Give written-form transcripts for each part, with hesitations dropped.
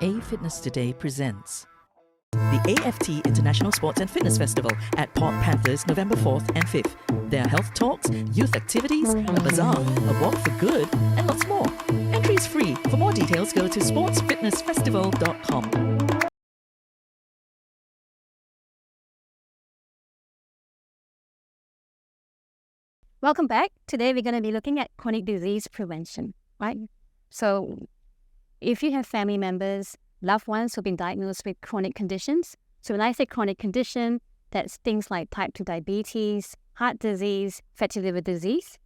A Fitness Today presents the AFT International Sports and Fitness Festival at Port Panthers, November 4th and 5th. There are health talks, youth activities, a bazaar, a walk for good, and lots more. Entry is free. For more details, go to sportsfitnessfestival.com. Welcome back. Today we're going to be looking at chronic disease prevention, right? So if you have family members, loved ones who've been diagnosed with chronic conditions, so when I say chronic condition, that's things like type 2 diabetes, heart disease, fatty liver disease.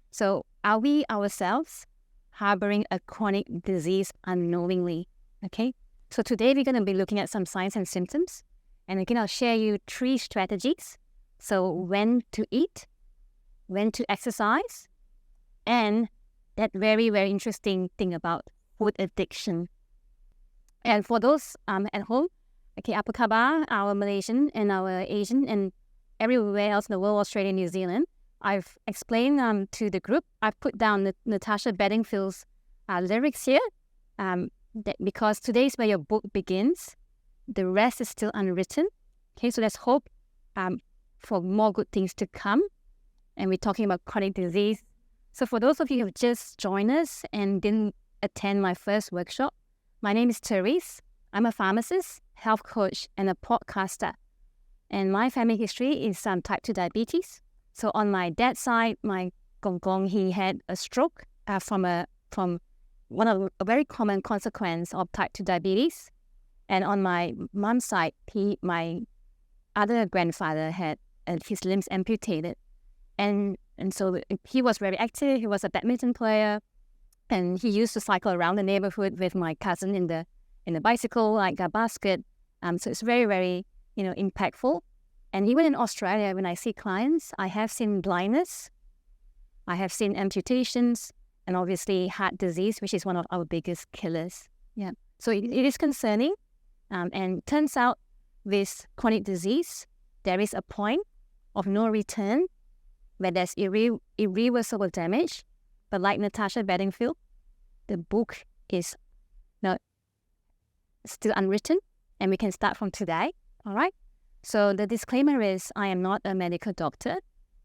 So are we ourselves harboring a chronic disease unknowingly? Okay, so today we're going to be looking at some signs and symptoms. And again, I'll share you 3 strategies. So when to eat, when to exercise, and that very, very interesting thing about food addiction. And for those at home, okay, apa khabar, our Malaysian and our Asian and everywhere else in the world, Australia, New Zealand, I've explained to the group, I've put down Natasha Bedingfield's lyrics here, that because today is where your book begins, the rest is still unwritten. Okay, so let's hope for more good things to come. And we're talking about chronic disease. So for those of you who have just joined us and didn't attend my first workshop, my name is Theresa. I'm a pharmacist, health coach, and a podcaster. And my family history is type 2 diabetes. So on my dad's side, my gong, he had a stroke from one of a very common consequence of type 2 diabetes. And on my mom's side, my other grandfather had his limbs amputated. And so he was very active. He was a badminton player, and he used to cycle around the neighborhood with my cousin in the bicycle, like a basket. So it's very, very, impactful. And even in Australia, when I see clients, I have seen blindness, I have seen amputations, and obviously heart disease, which is one of our biggest killers. Yeah. So it is concerning. And turns out with chronic disease, there is a point of no return where there's irreversible damage. But like Natasha Bedingfield, the book is still unwritten, and we can start from today, all right? So the disclaimer is I am not a medical doctor,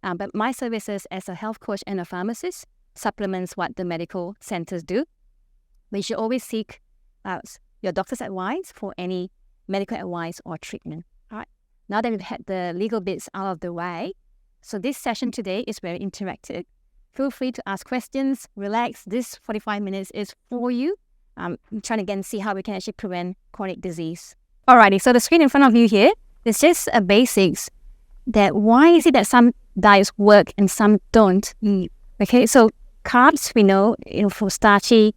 but my services as a health coach and a pharmacist supplements what the medical centers do. But you should always seek your doctor's advice for any medical advice or treatment, all right? Now that we've had the legal bits out of the way, so this session today is very interactive. Feel free to ask questions, relax. This 45 minutes is for you. I'm trying to again see how we can actually prevent chronic disease. Alrighty, so the screen in front of you here is just a basics that why is it that some diets work and some don't? Okay, so carbs, we know, for starchy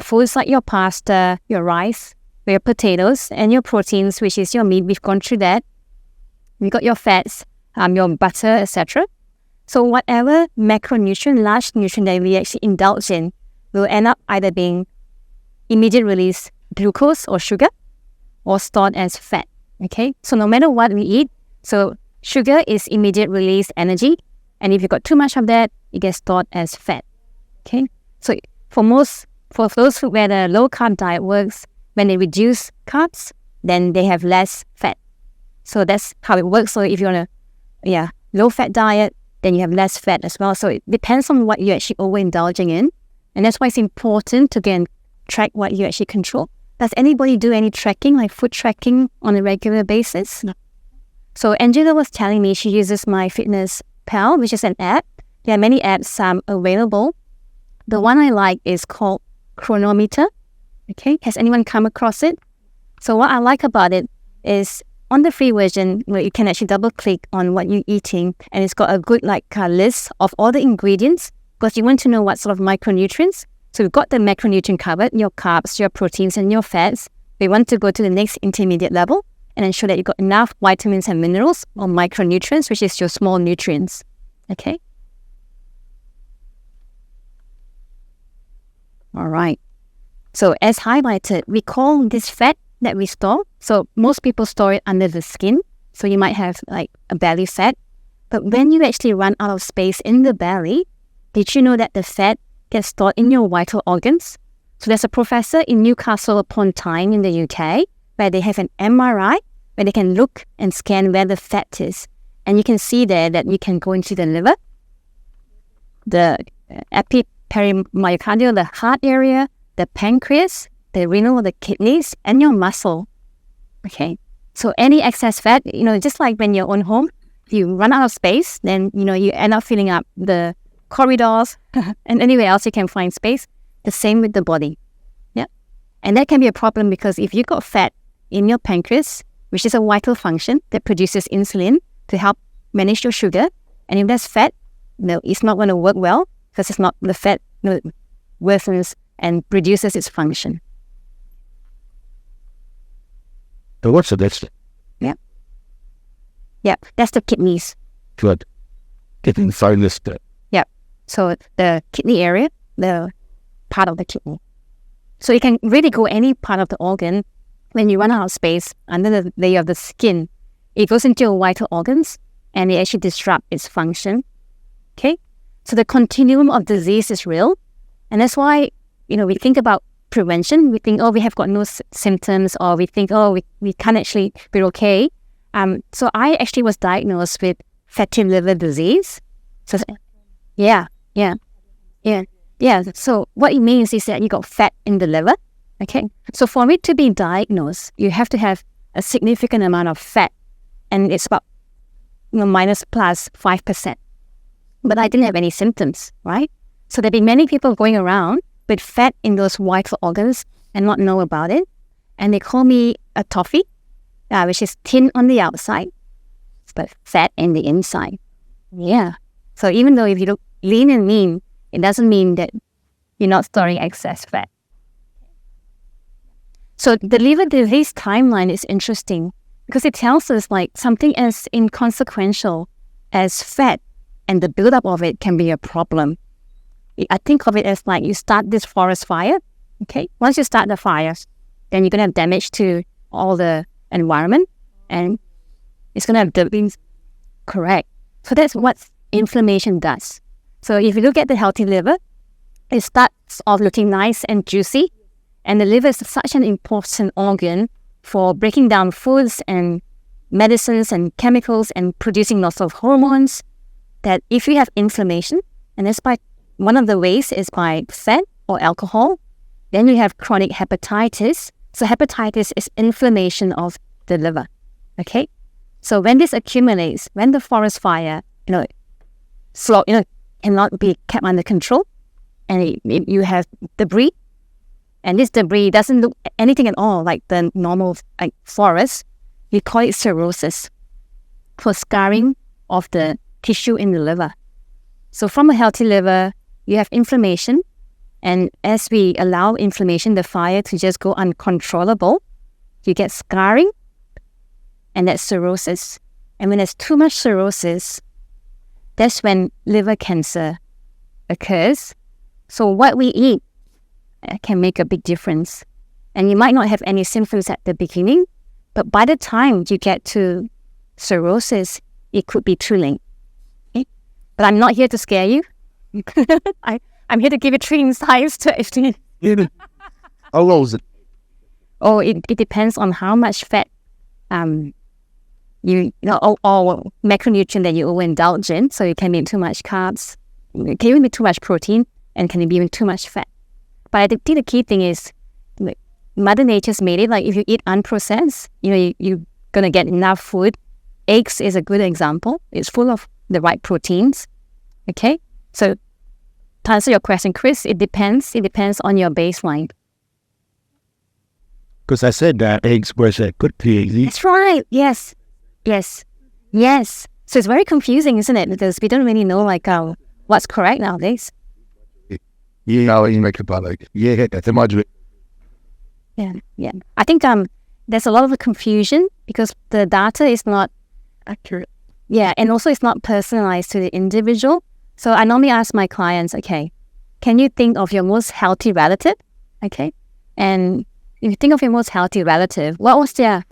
foods like your pasta, your rice, your potatoes, and your proteins, which is your meat. We've gone through that. We got your fats, your butter, etc. So whatever macronutrient, large nutrient that we actually indulge in will end up either being immediate release glucose or sugar or stored as fat. Okay, so no matter what we eat, so sugar is immediate release energy, and if you got too much of that, it gets stored as fat. Okay, so for those where the low carb diet works, when they reduce carbs, then they have less fat. So that's how it works. So if you're on a low fat diet, then you have less fat as well. So it depends on what you're actually overindulging in. And that's why it's important to again track what you actually control. Does anybody do any tracking, like food tracking on a regular basis? No. So Angela was telling me she uses MyFitnessPal, which is an app. There are many apps available. The one I like is called Chronometer. Okay, has anyone come across it? So what I like about it is on the free version, where you can actually double click on what you're eating, and it's got a good list of all the ingredients because you want to know what sort of micronutrients. So we've got the macronutrient covered, your carbs, your proteins, and your fats. We want to go to the next intermediate level and ensure that you've got enough vitamins and minerals or micronutrients, which is your small nutrients. Okay. All right. So as highlighted, we call this fat that we store. So most people store it under the skin. So you might have like a belly fat. But when you actually run out of space in the belly, did you know that the fat gets stored in your vital organs? So there's a professor in Newcastle upon Tyne in the UK where they have an MRI where they can look and scan where the fat is. And you can see there that you can go into the liver, the epiperimyocardial, the heart area, the pancreas, the renal, the kidneys, and your muscle. Okay. So any excess fat, just like when you're on home, you run out of space, then, you end up filling up the corridors and anywhere else you can find space. The same with the body. Yeah. And that can be a problem because if you've got fat in your pancreas, which is a vital function that produces insulin to help manage your sugar, and if there's fat, it's not going to work well because it's not the fat worsens and reduces its function. So what's the next? Yeah, that's the kidneys. Good. Getting sinus. Yeah. So the kidney area, the part of the kidney. So it can really go any part of the organ. When you run out of space under the layer of the skin, it goes into your vital organs and it actually disrupts its function. Okay? So the continuum of disease is real. And that's why, we think about prevention. We think, we have got no symptoms, or we think, we can't actually be okay. So I actually was diagnosed with fatty liver disease. So yeah. So what it means is that you got fat in the liver. Okay. So for it to be diagnosed, you have to have a significant amount of fat, and it's about minus plus 5%. But I didn't have any symptoms, right? So there've been many people going around with fat in those vital organs and not know about it, and they call me a toffee. Which is thin on the outside, but fat in the inside. Yeah. So even though if you look lean and mean, it doesn't mean that you're not storing excess fat. So the liver disease timeline is interesting because it tells us something as inconsequential as fat and the buildup of it can be a problem. I think of it as you start this forest fire. Okay. Once you start the fire, then you're going to have damage to all the environment, and it's going to have the correct. So that's what inflammation does. So if you look at the healthy liver, it starts off looking nice and juicy, and the liver is such an important organ for breaking down foods and medicines and chemicals and producing lots of hormones, that if you have inflammation, and that's by one of the ways is by fat or alcohol, then you have chronic hepatitis. So hepatitis is inflammation of the liver, okay? So when this accumulates, when the forest fire, cannot be kept under control, and you have debris, and this debris doesn't look anything at all like the normal forest, we call it cirrhosis, for scarring of the tissue in the liver. So from a healthy liver, you have inflammation, and as we allow inflammation, the fire to just go uncontrollable, you get scarring, and that's cirrhosis. And when there's too much cirrhosis, that's when liver cancer occurs. So what we eat can make a big difference. And you might not have any symptoms at the beginning, but by the time you get to cirrhosis, it could be too late. Okay? But I'm not here to scare you. I'm here to give you 3 insights to actually... How low is it? Oh, it depends on how much fat or macronutrient that you overindulge in. So it can be too much carbs, it can even be too much protein, and can be even too much fat. But I think the key thing is Mother Nature's made it. If you eat unprocessed, you're going to get enough food. Eggs is a good example. It's full of the right proteins. Okay? So to answer your question, Chris, it depends. It depends on your baseline. Because I said that eggs was a good PhD. That's right. Yes. So it's very confusing, isn't it? Because we don't really know what's correct nowadays. Yeah, you make about that's imagine. Yeah. I think there's a lot of confusion because the data is not accurate. Yeah, and also it's not personalized to the individual. So I normally ask my clients, okay, can you think of your most healthy relative? Okay, and if you think of your most healthy relative, what was their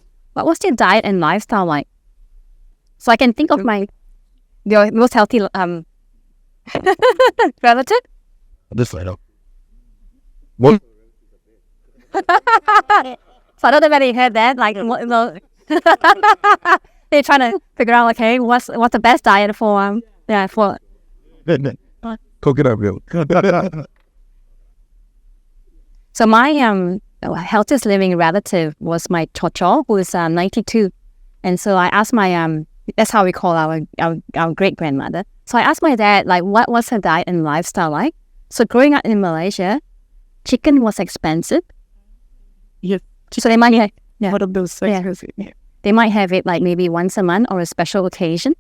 diet and lifestyle like? So I can think of your most healthy relative. This later. What? So I don't know whether you heard that. Like, they're trying to figure out, okay, what's the best diet for for. Coconut milk. So my healthiest living relative was my chocho, who is 92, and so I asked my that's how we call our great grandmother. So I asked my dad, like, what was her diet and lifestyle like? So growing up in Malaysia, chicken was expensive. Yeah. So they might have, One of those things. Yeah. they might have it like maybe once a month or a special occasion.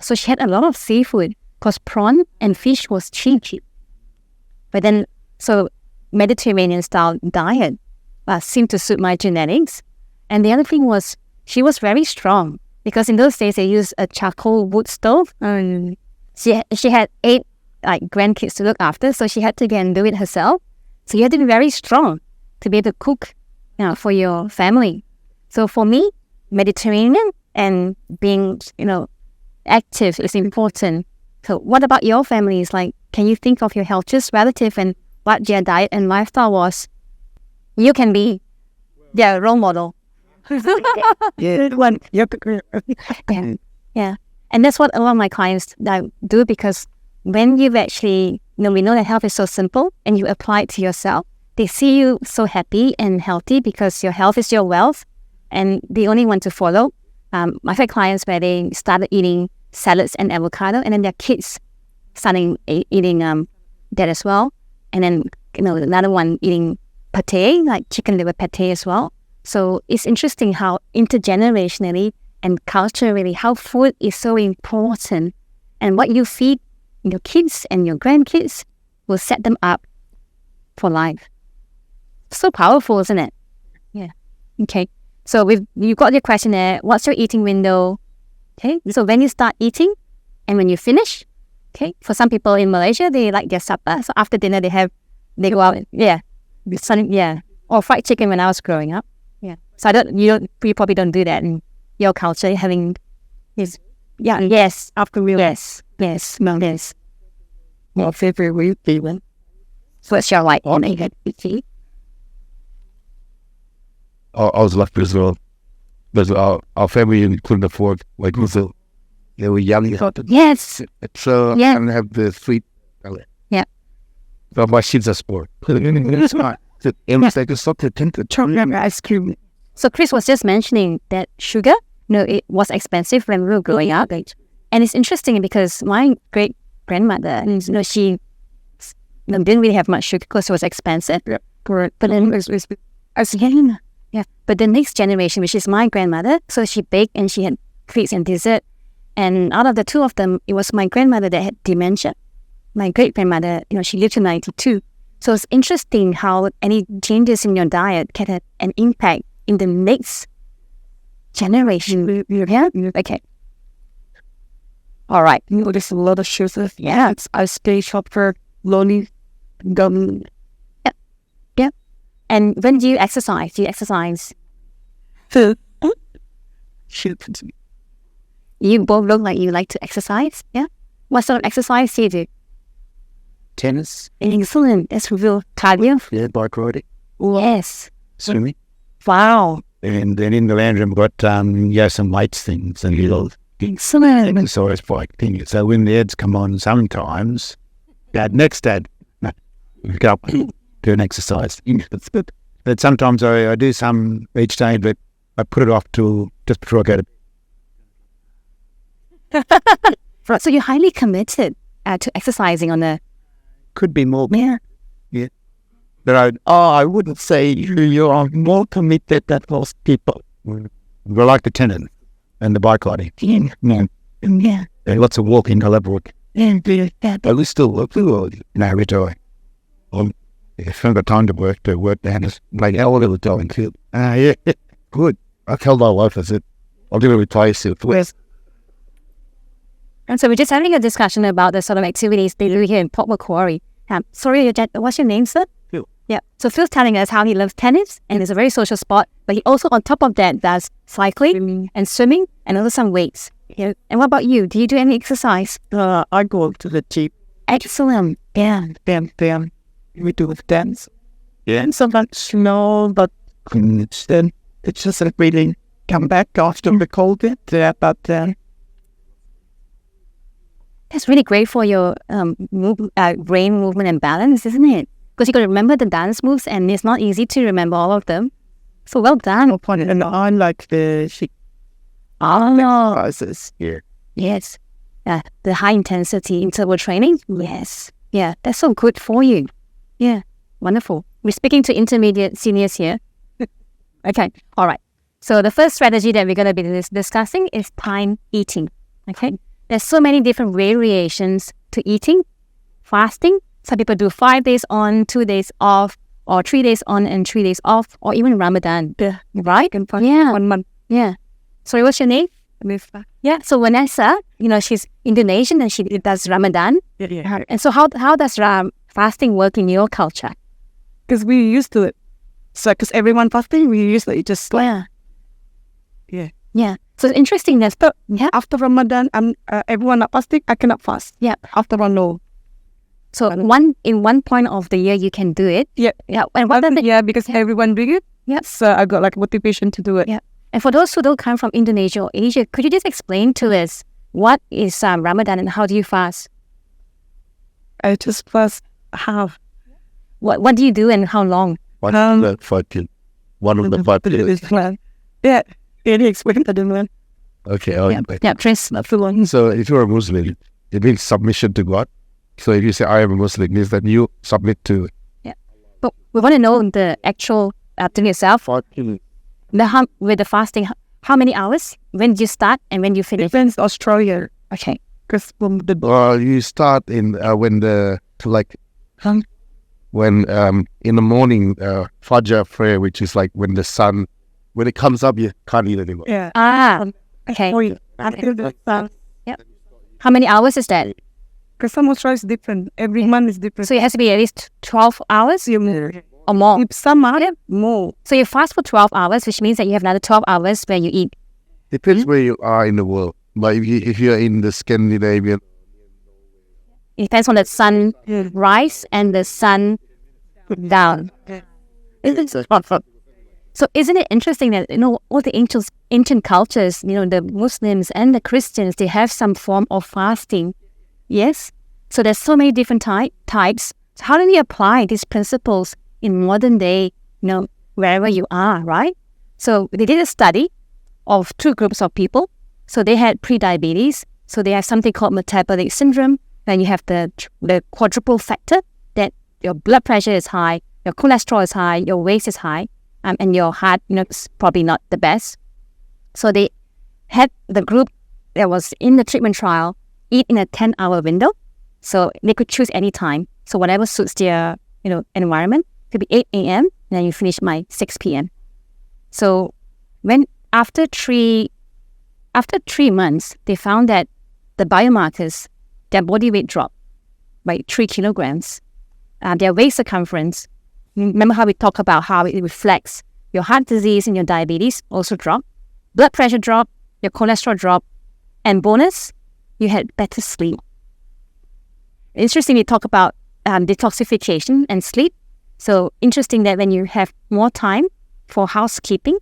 So she had a lot of seafood because prawn and fish was cheap. But then, so Mediterranean style diet seemed to suit my genetics. And the other thing was she was very strong because in those days they used a charcoal wood stove. She had 8 like grandkids to look after, so she had to go and do it herself. So you had to be very strong to be able to cook for your family. So for me, Mediterranean and being, active is important. So what about your families? Like, can you think of your healthiest relative and what their diet and lifestyle was? You can be their role model. Yeah. Yeah. And that's what a lot of my clients do, because when you've actually, we know that health is so simple and you apply it to yourself, they see you so happy and healthy because your health is your wealth and they only want to follow. I've had clients where they started eating salads and avocado, and then their kids starting eating that as well. And then, another one eating pate, like chicken liver pate as well. So it's interesting how intergenerationally and culturally, how food is so important. And what you feed your kids and your grandkids will set them up for life. So powerful, isn't it? Yeah. Okay. So you've got your question there. What's your eating window? Okay. So when you start eating and when you finish, okay. For some people in Malaysia, they like their supper. So after dinner, they go out. Yeah. Or fried chicken when I was growing up. Yeah. So you probably don't do that in your culture, having this. Yeah. Yes. After meal. Yes. No. Yes. My favorite way feeling. So what's your like? I was lucky as well. But our family couldn't afford, like, they were young. Yes. So Yeah. I don't have the sweet. Yeah. But my kids are sport. It's not. They can stop to think of Chocolate ice cream. So Chris was just mentioning that sugar, it was expensive when we were growing up. And it's interesting because my great grandmother, she didn't really have much sugar because it was expensive. Yeah. Correct. But then but the next generation, which is my grandmother, so she baked and she had treats and dessert. And out of the two of them, it was my grandmother that had dementia. My great grandmother, she lived to 92. So it's interesting how any changes in your diet can have an impact in the next generation. Yeah? Okay. All right. There's a lot of sugar. Yeah. I stay shopper, lonely, gum. Yeah. And when do you exercise? Do you exercise? Shoot. You both look like you like to exercise. Yeah. What sort of exercise do you do? tennis. Excellent. That's real cardio. Yeah, bike riding. Yes. Swimming. Wow. And then in the lounge room, got some weights things and little Excellent. exercise bike thing. So when the ads come on, sometimes, next ad, we go up, do an exercise. That's good. But sometimes I do some each day, but I put it off till just before I go to. So you're highly committed to exercising on the. Could be more. Yeah. But I wouldn't say you're more committed than most people. We like the tennis and the bike riding. Yeah. Lots of walking, I love walking. Yeah. But we still work, we do. If I've got time to work down this, like, how old are we going to? Yeah, good. I told my wife, I said, I'll do a replace it. And so we're just having a discussion about the sort of activities they do here in Port Macquarie. Sorry, what's your name, sir? Phil. Yeah. So Phil's telling us how he loves tennis and it's a very social sport, but he also on top of that does cycling and swimming and also some weights. Yeah. And what about you? Do you do any exercise? I go to the gym. Excellent. Yeah. Then we do dance. And sometimes no, but then it doesn't really come back after the COVID. But That's really great for your brain movement and balance, isn't it? Because you got to remember the dance moves, and it's not easy to remember all of them. So well done. and I like the exercises. Yeah. Yes. The high intensity interval training. Yes. Yeah, that's so good for you. Yeah, wonderful. We're speaking to intermediate seniors here. Okay, all right. So the first strategy that we're going to be discussing is time eating. Okay, there's so many different variations to eating. Fasting, some people do 5 days on, 2 days off, or 3 days on and 3 days off, or even Ramadan. Yeah. Right? Yeah. 1 month. Yeah. Sorry, what's your name? Yeah, so Vanessa, she's Indonesian and she does Ramadan. Yeah. And so how does fasting work in your culture? Because we used to it. So, because everyone fasting, we used to it just like, Yeah. So it's interesting that after Ramadan, everyone not fasting, I cannot fast. Yeah. After one, no. So in one point of the year you can do it. Yeah. Yeah. And what does it? Yeah, because everyone doing it. Yeah. So I got like motivation to do it. Yeah. And for those who don't come from Indonesia or Asia, could you just explain to us what is Ramadan and how do you fast? I just fast half. What do you do and how long? One of the 5 days. Yeah. Can you explain that, man? Okay. Yeah, Tris. Not too long. So if you're a Muslim, it means submission to God. So if you say I am a Muslim, it means that you submit to. Yeah. But we want to know the actual thing itself. With the fasting, how many hours? When did you start and when you finish? Depends Australia. Okay. Because from the You start in when in the morning Fajr prayer, which is like when the sun, when it comes up, you can't eat anymore. yeah. Okay. After the sun. How many hours is that? Because some Australia is different. Every month is different. So it has to be at least 12 hours or more. If some are more. So you fast for 12 hours, which means that you have another 12 hours where you eat. Depends where you are in the world. But if you're in the Scandinavian, It depends on the sun rise and the sun down. So isn't it interesting that, all the ancient cultures, the Muslims and the Christians, they have some form of fasting. Yes? So there's so many different types. So how do we apply these principles in modern day, wherever you are, right? So they did a study of 2 groups of people. So they had pre-diabetes. So they have something called metabolic syndrome. Then you have the quadruple factor, that your blood pressure is high, your cholesterol is high, your weight is high, and your heart, is probably not the best. So they had the group that was in the treatment trial eat in a 10-hour window. So they could choose any time. So whatever suits their, environment. It could be 8 a.m. and then you finish by 6 p.m. So when after 3 months, they found that the biomarkers, their body weight dropped by 3 kilograms. Their waist circumference, remember how we talk about how it reflects your heart disease and your diabetes also dropped. Blood pressure dropped, your cholesterol dropped, and bonus, you had better sleep. Interesting, we talk about detoxification and sleep. So interesting that when you have more time for housekeeping,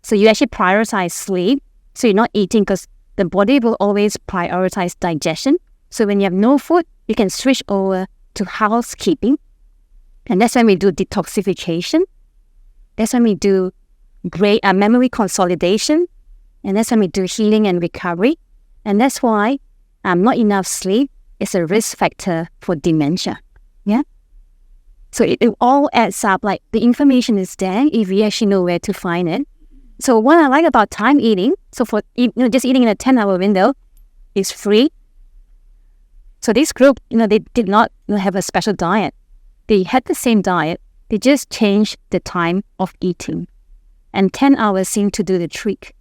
so you actually prioritize sleep. So you're not eating because the body will always prioritize digestion. So when you have no food, you can switch over to housekeeping. And that's when we do detoxification. That's when we do great memory consolidation. And that's when we do healing and recovery. And that's why not enough sleep is a risk factor for dementia. Yeah. So it all adds up. Like the information is there if you actually know where to find it. So what I like about time eating, so for just eating in a 10-hour window, is free. So this group, they did not have a special diet. They had the same diet. They just changed the time of eating. And 10 hours seemed to do the trick.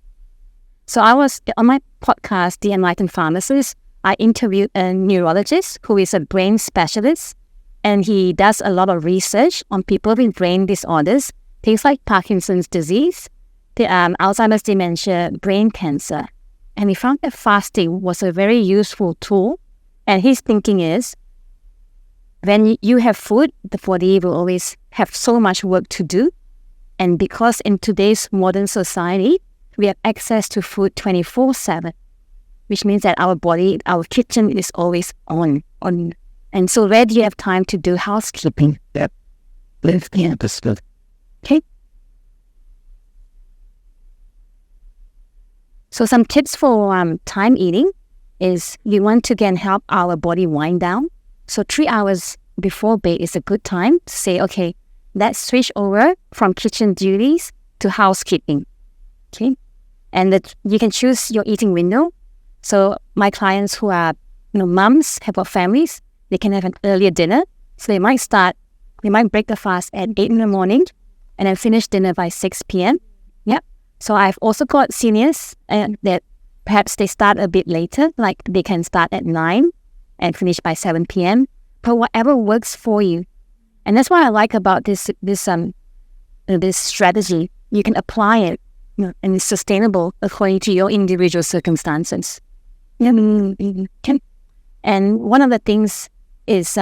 So I was, on my podcast, The Enlightened Pharmacist, I interviewed a neurologist who is a brain specialist. And he does a lot of research on people with brain disorders, things like Parkinson's disease, the Alzheimer's dementia, brain cancer. And he found that fasting was a very useful tool. And his thinking is, when you have food, the body will always have so much work to do. And because in today's modern society, we have access to food 24/7, which means that our body, our kitchen is always on. And so where do you have time to do housekeeping? Yep. Let's get this good. Okay. So some tips for time eating is you want to again help our body wind down. So 3 hours before bed is a good time to say, okay, let's switch over from kitchen duties to housekeeping. Okay. And you can choose your eating window. So my clients who are, moms, have got families, they can have an earlier dinner. So they might break the fast at 8 in the morning and then finish dinner by 6 p.m. Yep. So I've also got seniors that perhaps they start a bit later, like they can start at 9 and finish by 7 p.m. But whatever works for you. And that's what I like about this strategy. You can apply it, and it's sustainable according to your individual circumstances. Yeah. And one of the things is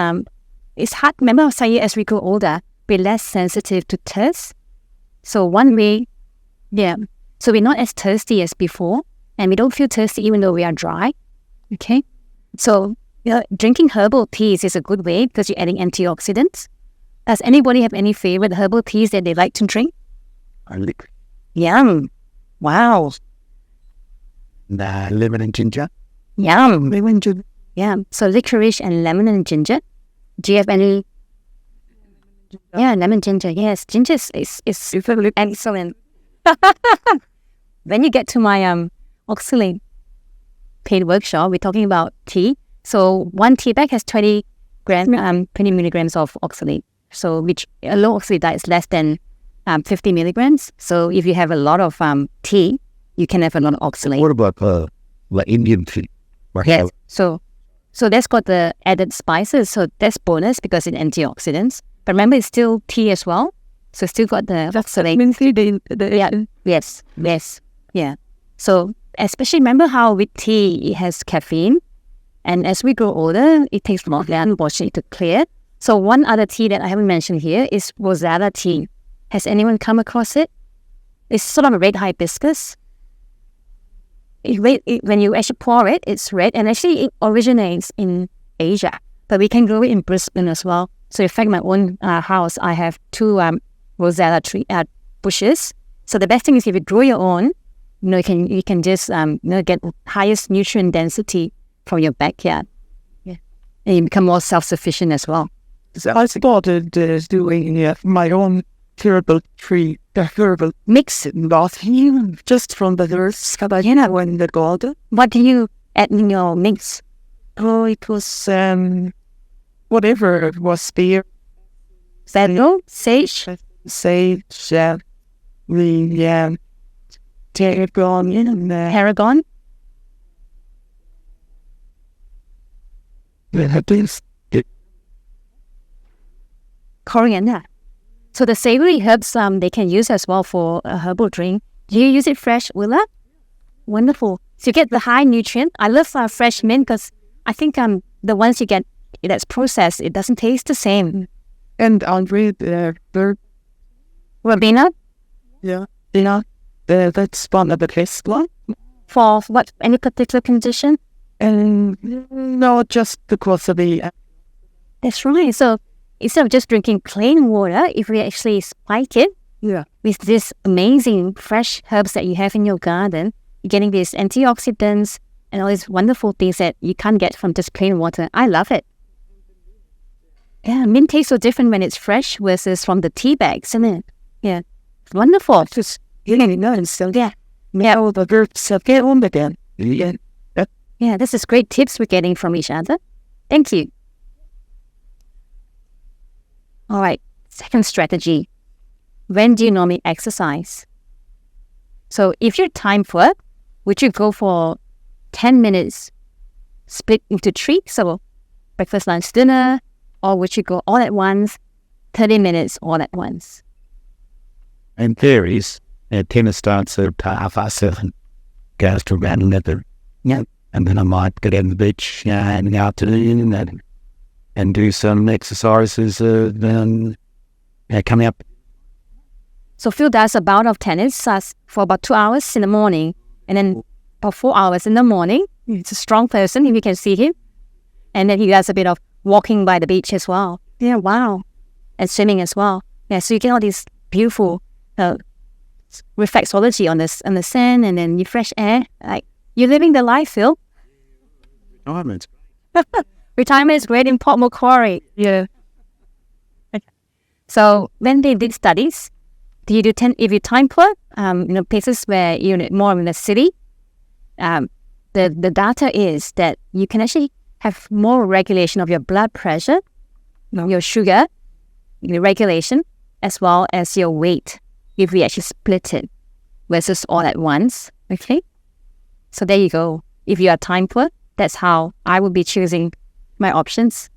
it's hard. Remember I was saying as we grow older, we're less sensitive to thirst. So one way, so we're not as thirsty as before, and we don't feel thirsty even though we are dry. Okay. So drinking herbal teas is a good way because you're adding antioxidants. Does anybody have any favorite herbal teas that they like to drink? Yum. Wow. Lemon and ginger. Yum. Lemon ginger. Yeah. So licorice and lemon and ginger. Do you have any? Yeah, lemon ginger. Yes, ginger is excellent. When you get to my oxalate paid workshop, we're talking about tea. So one tea bag has 20 milligrams of oxalate. So which a low oxalate diet is less than 50 milligrams. So if you have a lot of tea, you can have a lot of oxalate. What about like Indian tea? Yes. So that's got the added spices. So that's bonus because it's antioxidants. But remember, it's still tea as well. So it's still got the oxalate. Yes. Yeah. So especially remember how with tea, it has caffeine. And as we grow older, it takes more than washing it to clear. So one other tea that I haven't mentioned here is rosella tea. Has anyone come across it? It's sort of a red hibiscus. When you actually pour it, it's red, and actually it originates in Asia, but we can grow it in Brisbane as well. So in fact, my own house, I have 2 rosella tree bushes. So the best thing is if you grow your own, you can just get highest nutrient density from your backyard. Yeah, and you become more self-sufficient as well. So I started doing my own herbal mix last year, just from the herbs in the garden. What do you add in your mix? Oh, it was whatever it was, spear, Fennel, sage, tarragon. Coriander. So the savory herbs they can use as well for a herbal drink. Do you use it fresh, Willa? Wonderful. So you get the high nutrient. I love fresh mint because I think the ones you get that's processed, it doesn't taste the same. And Andre, the Rabina? Yeah. That's one of the best one. For what? Any particular condition? No, just because of the... That's right. So instead of just drinking plain water, if we actually spike it with this amazing fresh herbs that you have in your garden, you're getting these antioxidants and all these wonderful things that you can't get from just plain water. I love it. Yeah, mint tastes so different when it's fresh versus from the tea bags, isn't it? Yeah. Wonderful. Just, all the herbs get on again. Yeah, this is great tips we're getting from each other. Thank you. All right, second strategy. When do you normally exercise? So if you're time poor, would you go for 10 minutes split into 3? So breakfast, lunch, dinner, or would you go all at once, 30 minutes all at once? In theories, tennis starts at 7:30, goes to around 11. Yeah. And then I might get on the beach in the afternoon and and do some exercises coming up. So Phil does a bout of tennis for about 2 hours in the morning, and then about 4 hours in the morning. He's a strong person, if you can see him. And then he does a bit of walking by the beach as well. Yeah, wow. And swimming as well. Yeah, so you get all these beautiful reflexology on the sand, and then you fresh air. Like, you're living the life, Phil. Retirement. Retirement is great in Port Macquarie. Yeah. Okay. So when they did studies, if you time plot, places where you're more in the city, the data is that you can actually have more regulation of your blood pressure, your sugar, your regulation, as well as your weight, if we actually split it versus all at once. Okay? So there you go. If you are time plot, that's how I would be choosing my options.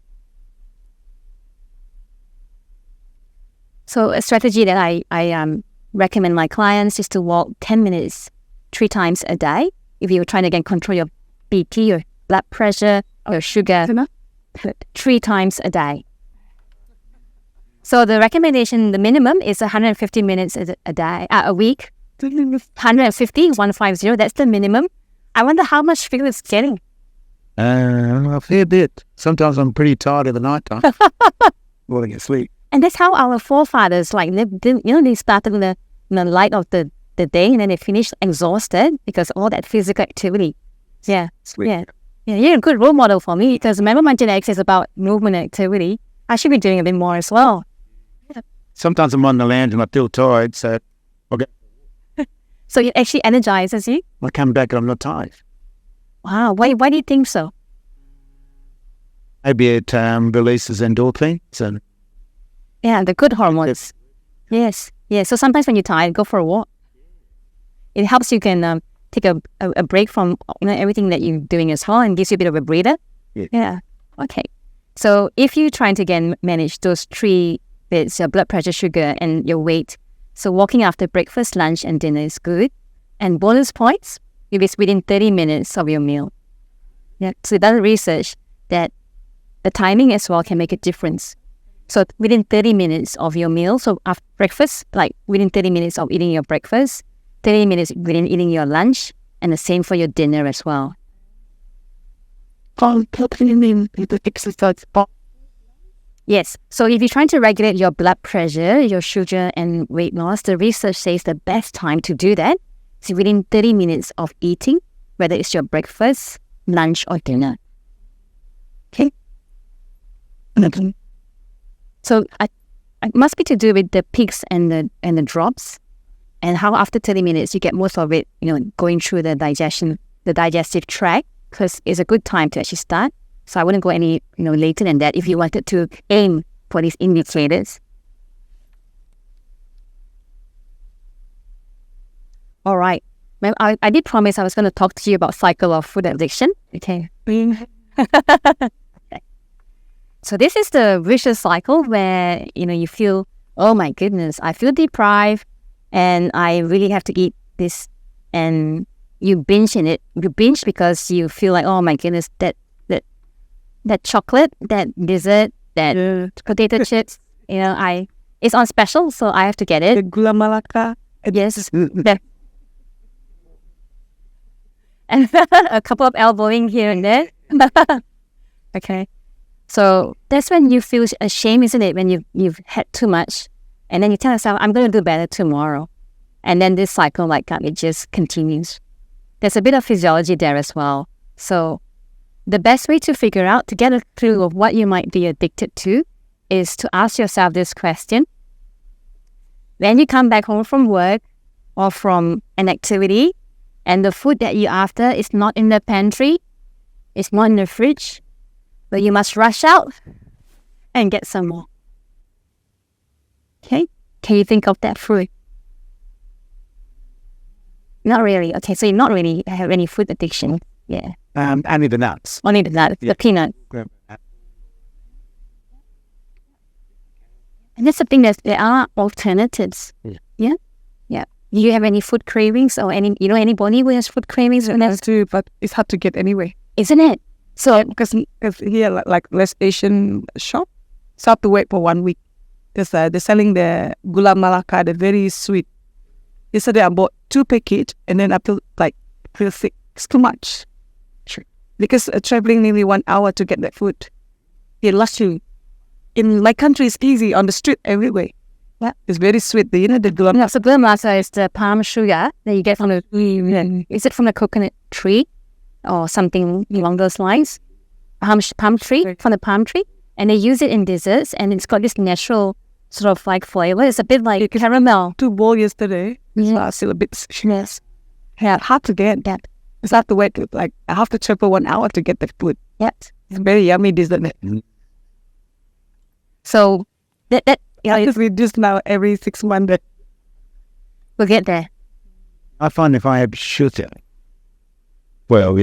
So a strategy that I recommend my clients is to walk 10 minutes 3 times a day. If you're trying to again control your BP, your blood pressure, or your sugar, 3 times a day. So the recommendation, the minimum is 150 minutes a day, a week. 150, that's the minimum. I wonder how much Phil is getting. A fair bit. Sometimes I'm pretty tired at the night time. Falling asleep. And that's how our forefathers, they started in the light of the day, and then they finished exhausted because of all that physical activity. Yeah. Sleep. Yeah, you're a good role model for me, because remember, my genetics is about movement and activity. I should be doing a bit more as well. Sometimes I'm on the land and I feel tired, so okay. So it actually energizes you? I come back and I'm not tired. Wow, why do you think so? Maybe it releases endorphins and yeah, the good hormones. Yes. So sometimes when you're tired, go for a walk. It helps you can take a break from everything that you're doing as well, and gives you a bit of a breather. Yeah. Okay. So if you're trying to again manage those 3 bits, your blood pressure, sugar, and your weight, so walking after breakfast, lunch, and dinner is good. And bonus points if it's within 30 minutes of your meal. Yeah. So done research that the timing as well can make a difference. So within 30 minutes of your meal, so after breakfast, like within 30 minutes of eating your breakfast, 30 minutes within eating your lunch, and the same for your dinner as well. Yes. So if you're trying to regulate your blood pressure, your sugar, and weight loss, the research says the best time to do that is within 30 minutes of eating, whether it's your breakfast, lunch, or dinner. Okay? So it must be to do with the peaks and the drops, and how after 30 minutes you get most of it, going through the digestive tract, because it's a good time to actually start. So I wouldn't go any, later than that if you wanted to aim for these indicators. All right. I did promise I was going to talk to you about cycle of food addiction. Okay. So this is the vicious cycle where, you feel, oh my goodness, I feel deprived and I really have to eat this. And you binge in it. You binge because you feel like, oh my goodness, that chocolate, that dessert, that potato chips, it's on special, so I have to get it. The gula melaka. Yes. And a couple of elbowing here and there. Okay. So that's when you feel ashamed, isn't it? When you've had too much, and then you tell yourself, I'm going to do better tomorrow. And then this cycle, it just continues. There's a bit of physiology there as well. So the best way to figure out, to get a clue of what you might be addicted to, is to ask yourself this question. When you come back home from work or from an activity, and the food that you're after is not in the pantry, it's not in the fridge, but you must rush out and get some more. Okay? Can you think of that food? Not really. Okay, so you not really have any food addiction. Yeah. Only the nuts. Only the nuts, the peanut. And that's the thing, that there are alternatives. Yeah. Do you have any food cravings or anybody who has food cravings? I do, but it's hard to get anyway. Isn't it? So because here like less Asian shop, so I have to wait for 1 week because they're selling the gula melaka, the very sweet. Yesterday I bought 2 packets and then I feel sick. It's too much. Sure. Because traveling nearly 1 hour to get that food. Luxury. In my country, it's easy on the street everywhere. Yeah, it's very sweet. The gula. No, so gula melaka is the palm sugar that you get from the tree. Is it from the coconut tree or something along those lines? Palm tree, from the palm tree, and they use it in desserts, and it's got this natural sort of like flavor. It's a bit like caramel. 2 bowls yesterday. So I still a bit sick. Yes. Yeah, hard to get that. Because I have to wait. I have to travel 1 hour to get the food. Yep. It's very yummy, isn't it? So that we just now every 6 months. we'll get there. I find if I have sugar,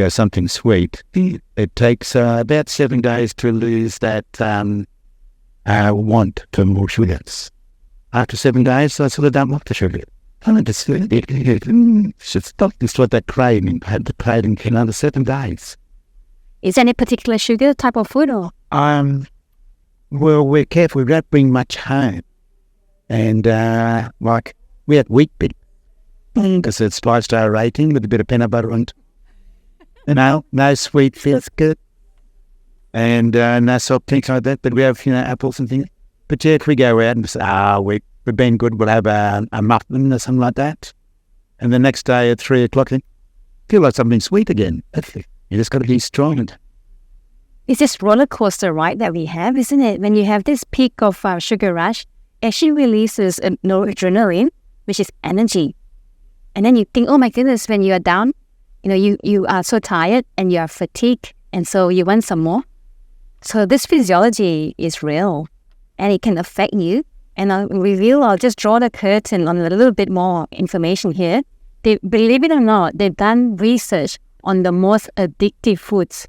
something sweet, it takes about 7 days to lose that want for more sugars. After 7 days, I sort of don't want the sugar. I just should stop this with that craving. I had the craving for another 7 days. Is there any particular sugar type of food or? Well, we're careful. We don't bring much home. And we had wheat bit because it's 5-star rating with a bit of peanut butter on it. No sweet, feels good. And no soft things like that. But we have, apples and things. But yeah, if we go out and say, we've been good, we'll have a muffin or something like that. And the next day at 3 o'clock, feel like something sweet again. You just got to be strong. It's this roller coaster ride that we have, isn't it? When you have this peak of sugar rush, it actually releases noradrenaline, which is energy. And then you think, oh my goodness, when you are down, you are so tired and you are fatigued, and so you want some more. So this physiology is real, and it can affect you. And I'll just draw the curtain on a little bit more information here. Believe it or not, they've done research on the most addictive foods.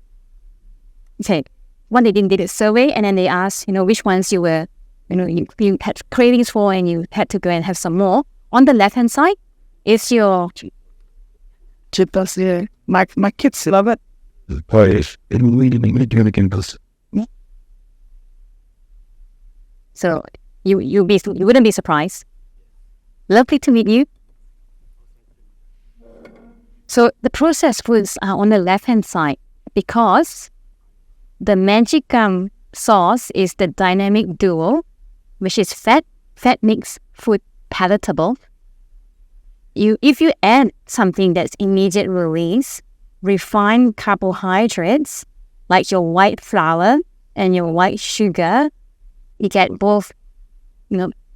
Okay, one they did a survey, and then they asked, which ones you were, you had cravings for, and you had to go and have some more. On the left hand side is your chips. Yeah, my kids love it. So you wouldn't be surprised. Lovely to meet you. So the processed foods are on the left hand side because the magic sauce is the dynamic duo, which is fat makes food palatable. If you add something that's immediate release, refined carbohydrates like your white flour and your white sugar, you get both,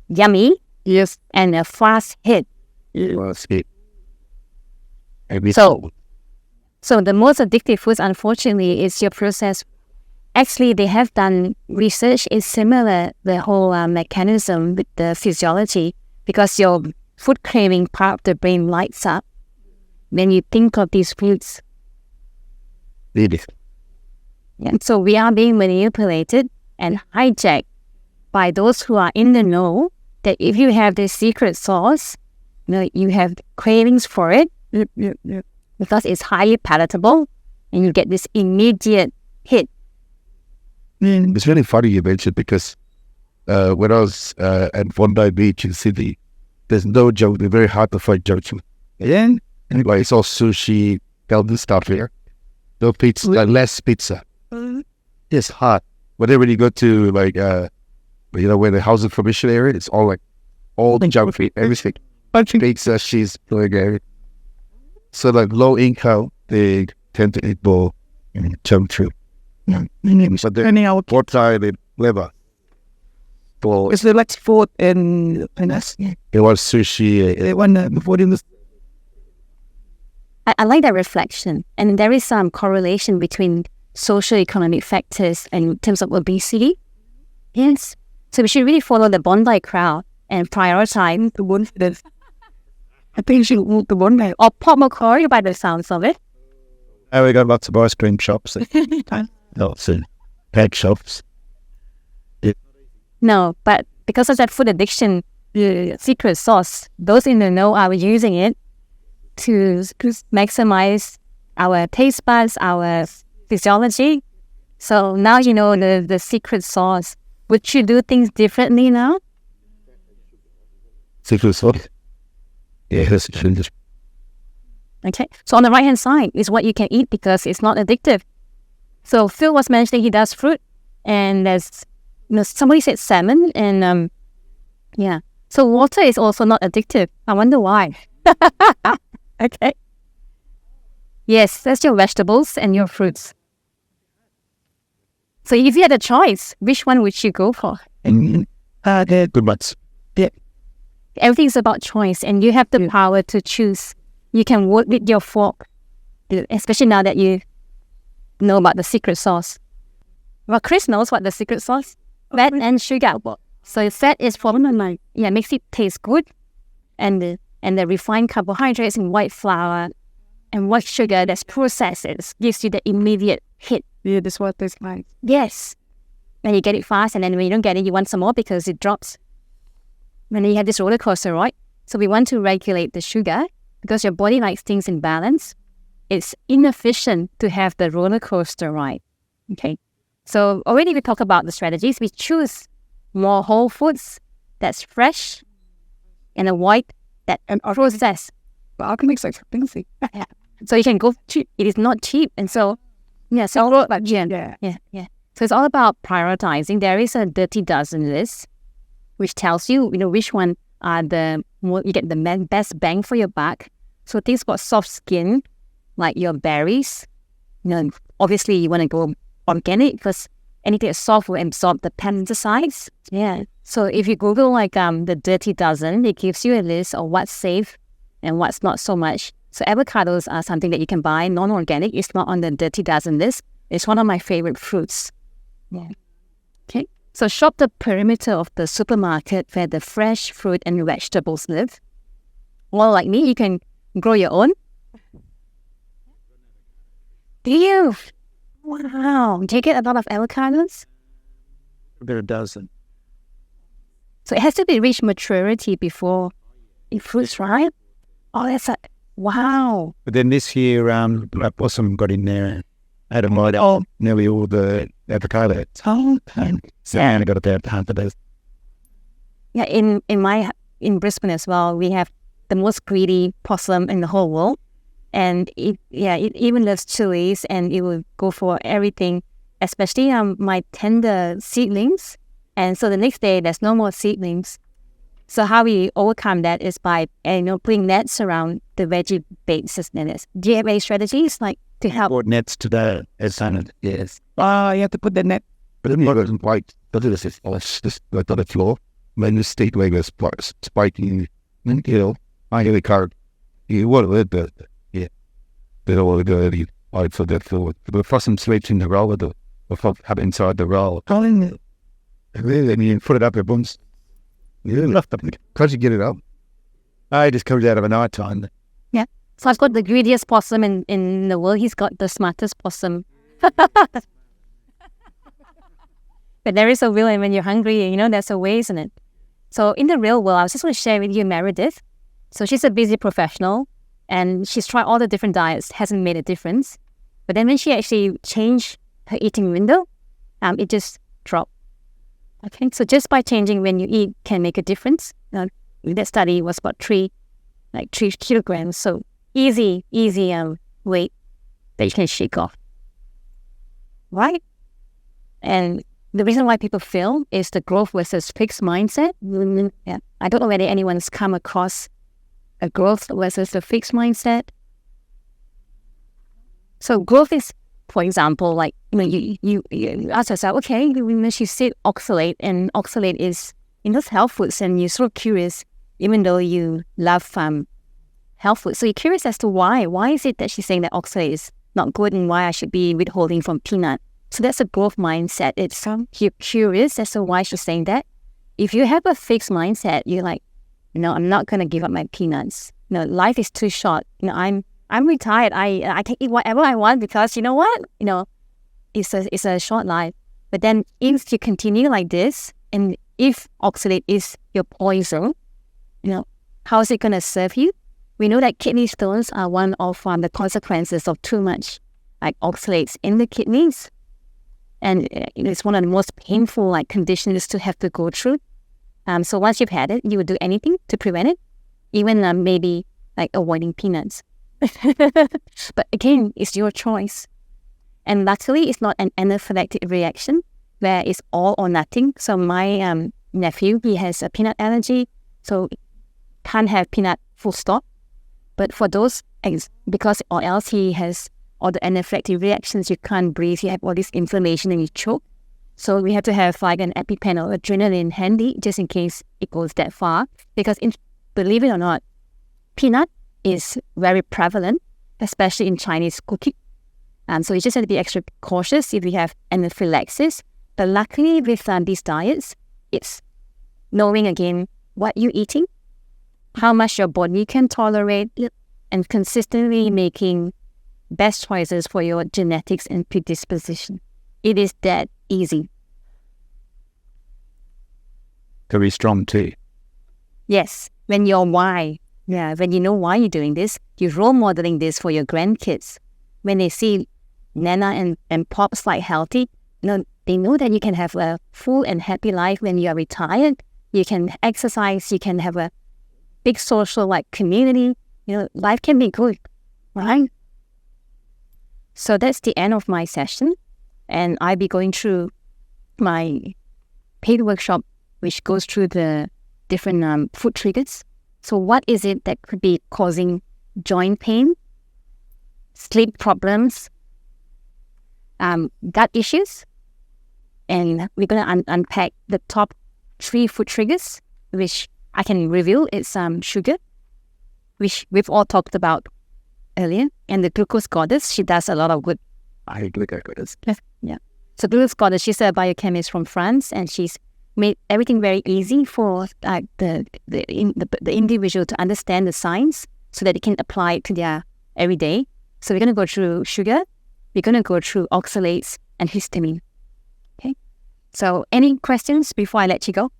yummy, yes, and a fast hit. So the most addictive foods, unfortunately, is your processed. Actually, they have done research. It's similar, the whole mechanism with the physiology, because your food craving part of the brain lights up when you think of these foods. Really? Yeah. So we are being manipulated and hijacked by those who are in the know that if you have this secret sauce, you have cravings for it. Yep. Because it's highly palatable and you get this immediate hit. It's really funny you mentioned because when I was at Bondi Beach in Sydney, there's no junk. They're very hard to find junk food. And anyway, it's all sushi, all this stuff here. No pizza, less pizza. It's hard. But then when you go to where the housing commission area, it's all the junk food, everything. Pizza, cheese, burger. So low income, they tend to eat more junk food. But they're more tired than liver. It's the like food and us. They want sushi. They want food in the. I like that reflection, and there is some correlation between socio-economic factors and in terms of obesity. Yes, so we should really follow the Bondi crowd and prioritize the one. I think you should move the Bondi or Port Macquarie by the sounds of it. We got lots of ice cream shops. Lots of pet shops. Yeah. No, but because of that food addiction, the secret sauce, those in the know are using it to maximize our taste buds, our physiology, So now you know the secret sauce. Would you do things differently now? Secret sauce. Yeah, that's just Okay. So on the right-hand side is what you can eat because it's not addictive. So Phil was mentioning he does fruit, and there's, somebody said salmon, and yeah. So water is also not addictive. I wonder why. Okay. Yes, that's your vegetables and your fruits. So if you had a choice, which one would you go for? good ones. Everything's about choice, and you have the power to choose. You can work with your fork, especially now that you know about the secret sauce. Well, Chris knows what the secret sauce, fat and sugar. So fat is makes it taste good, and the refined carbohydrates and white flour and white sugar that's processed gives you the immediate hit. Yeah, this what tastes nice. Yes, and you get it fast, and then when you don't get it, you want some more because it drops. When you have this roller coaster, right? So we want to regulate the sugar because your body likes things in balance. It's inefficient to have the roller coaster ride. Okay. So already we talk about the strategies. We choose more whole foods that's fresh and avoid that processed. But organic is expensive. Yeah. So you can go cheap. It is not cheap. And so, yeah. So yeah. So it's all about prioritizing. There is a dirty dozen list, which tells you, which one are you get the best bang for your buck. So things got soft skin, like your berries. Obviously you want to go organic because anything that's soft will absorb the pesticides. Yeah. So if you Google the dirty dozen, it gives you a list of what's safe and what's not so much. So avocados are something that you can buy non-organic. It's not on the dirty dozen list. It's one of my favorite fruits. Yeah. Okay. So shop the perimeter of the supermarket where the fresh fruit and vegetables live. Well, like me, you can grow your own. Do you? Wow. Do you get a lot of avocados? There are a dozen. So it has to be reach maturity before it fruits, right? Oh, wow. But then this year, possum got in there, had a bite of nearly all the avocado. Oh, So I got about half of those. Yeah, in Brisbane as well, we have the most greedy possum in the whole world. And it even loves chilies, and it will go for everything, especially my tender seedlings. And so the next day, there's no more seedlings. So how we overcome that is by putting nets around the veggie beds. Do you have any strategies to help? Bought nets today, as Simon. Yes. You have to put the net. But then doesn't like this is just like on the floor. When the state wave is spiking, I really can't. You want to live the they don't want to go any out for that floor. The possum sleeps in the roll with the have inside the roll. And you put it up at once. How'd you get it up? It just comes out of a night time. Yeah. So I've got the greediest possum in the world. He's got the smartest possum. But there is a will, and when you're hungry, there's a way, isn't it? So in the real world, I was just going to share with you Meredith. So she's a busy professional, and she's tried all the different diets, hasn't made a difference. But then when she actually changed her eating window, it just dropped. Okay, so just by changing when you eat can make a difference. That study was about 3 kilograms. So easy weight that you can shake off. Right? And the reason why people fail is the growth versus fixed mindset. Yeah. I don't know whether anyone's come across a growth versus a fixed mindset. So growth is, for example, you ask yourself, okay, she said oxalate, and oxalate is in those health foods, and you're sort of curious, even though you love health food. So you're curious as to why. Why is it that she's saying that oxalate is not good, and why I should be withholding from peanut? So that's a growth mindset. It's you're curious as to why she's saying that. If you have a fixed mindset, you're like, I'm not going to give up my peanuts. Life is too short. I'm retired. I can eat whatever I want because you know what? It's a short life. But then if you continue like this, and if oxalate is your poison, how is it going to serve you? We know that kidney stones are one of the consequences of too much oxalates in the kidneys. And it's one of the most painful conditions to have to go through. So once you've had it, you would do anything to prevent it, even maybe avoiding peanuts. But again, it's your choice. And luckily, it's not an anaphylactic reaction where it's all or nothing. So my nephew, he has a peanut allergy, so can't have peanut full stop. But for those, because or else he has all the anaphylactic reactions, you can't breathe, you have all this inflammation and you choke. So we have to have an EpiPen or adrenaline handy just in case it goes that far. Because believe it or not, peanut is very prevalent, especially in Chinese cooking. So you just have to be extra cautious if you have anaphylaxis. But luckily with these diets, it's knowing again what you're eating, how much your body can tolerate, and consistently making best choices for your genetics and predisposition. It is that easy. Very strong too. Yes, when you know why you're doing this, you're role modeling this for your grandkids. When they see Nana and Pops healthy, they know that you can have a full and happy life when you are retired. You can exercise, you can have a big social community. Life can be good, right? So that's the end of my session. And I'll be going through my paid workshop, which goes through the different food triggers. So what is it that could be causing joint pain, sleep problems, gut issues? And we're going to unpack the top 3 food triggers, which I can reveal. It's sugar, which we've all talked about earlier. And the glucose goddess, she does a lot of good. Glucose goddess. Yeah. So glucose goddess, she's a biochemist from France, and she's made everything very easy for the individual to understand the science so that they can apply it to their everyday. So we're going to go through sugar, we're going to go through oxalates and histamine. Okay. So any questions before I let you go?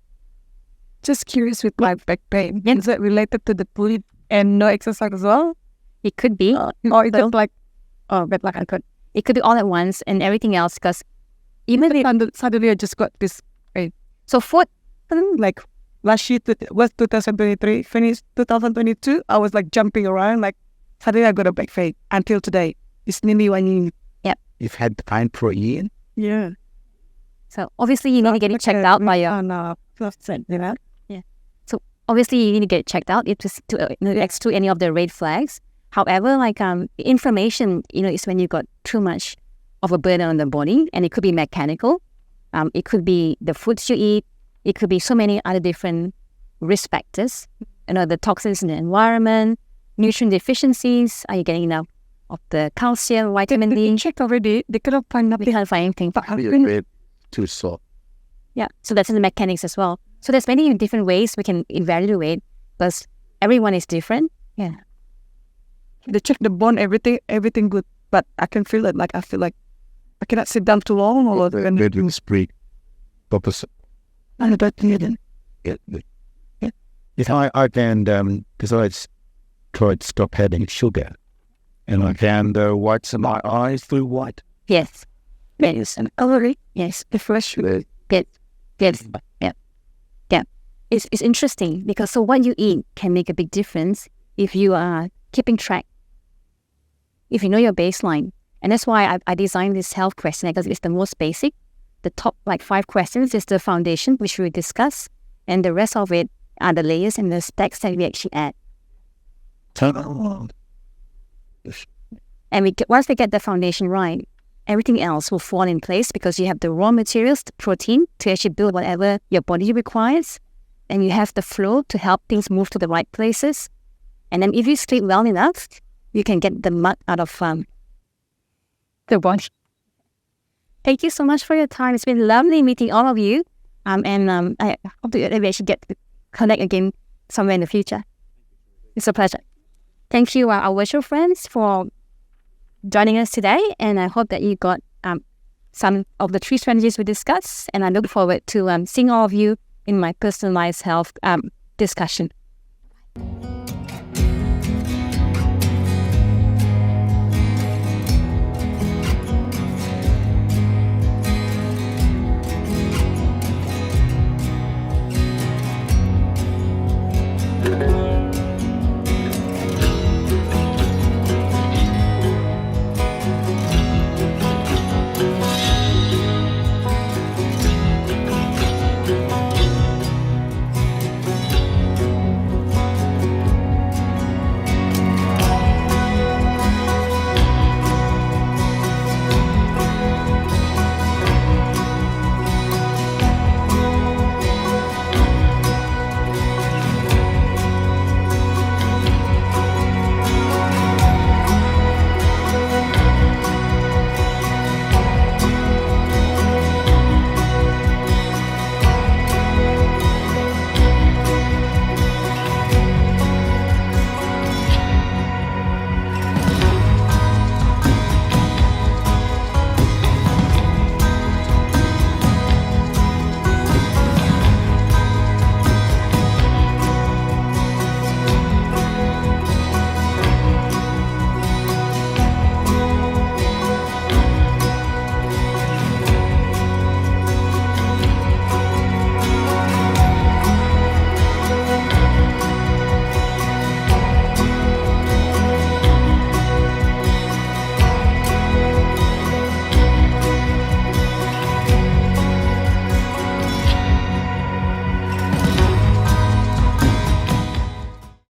Just curious with my back pain. Yeah. Is it related to the food and no exercise as well? It could be. Or is it I could. It could be all at once and everything else, because even suddenly I just got this pain. So food, last year was 2023, finished 2022. I was jumping around, suddenly I got a back pain until today. It's nearly 1 year. Yep. You've had the pain for a year? Yeah. So obviously you need to get it checked out by your... Yeah. So obviously you need to get it checked out to exclude any of the red flags. However, inflammation, is when you got too much of a burden on the body, and it could be mechanical. It could be the foods you eat. It could be so many other different risk factors. The toxins in the environment, nutrient deficiencies. Are you getting enough of the calcium, vitamin D? They checked already. They couldn't find nothing. They can't find anything. Too soft. Yeah, so that's in the mechanics as well. So there's many different ways we can evaluate, because everyone is different. Yeah. They check the bone, everything good, but I can feel it. I feel like I cannot sit down too long, or Bedroom spree. Opposite. I can, because I tried to stop having sugar, and I found the whites of my eyes flew white. Yes. Yes. And coloring. Yes. The fresh food. Good. Yeah. Yeah. It's interesting, because so what you eat can make a big difference if you are keeping track, if you know your baseline. And that's why I designed this health questionnaire, because it's the most basic. The top 5 questions is the foundation, which we discuss, and the rest of it are the layers and the stacks that we actually add. And once we get the foundation right, everything else will fall in place, because you have the raw materials, the protein, to actually build whatever your body requires, and you have the flow to help things move to the right places. And then if you sleep well enough, you can get the mud out of the body. Thank you so much for your time. It's been lovely meeting all of you. And I hope that we actually get to connect again somewhere in the future. It's a pleasure. Thank you, our virtual friends, for joining us today. And I hope that you got some of the 3 strategies we discussed. And I look forward to seeing all of you in my personalized health discussion.